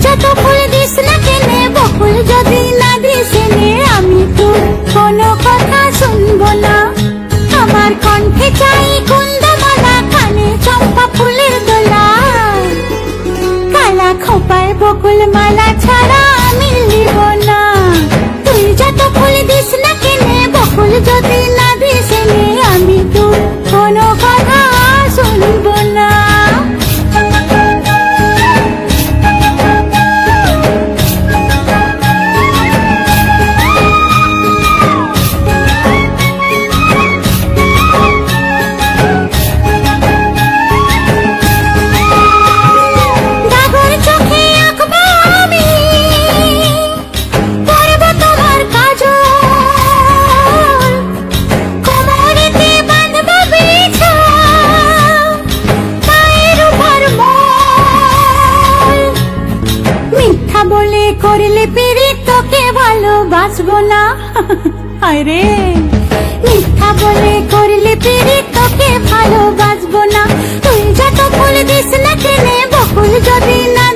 যত ফুল দিস না কেনে, বকুল যদি না দিস এনে, আমি তোর কোনো কথা শুনবো না। আমার কণ্ঠে চাই কুন্দমালা, কানে চম্পা ফুলের দোলা, কালা খোপায় বকুল মালা ছাড়া আমি নিব না। তুই যত ফুল দিস না কেনে, বকুল যদি না দিস এনে, আমি তোর কোনো কথা শুনবো না। করলে পিরিত তোকে ভালোবাসবো না। আরে মিথ্যা বলে করলে পিরিত তোকে ভালোবাসবো না। তুই যত ফুল দিস না কেনে, বকুল যদি না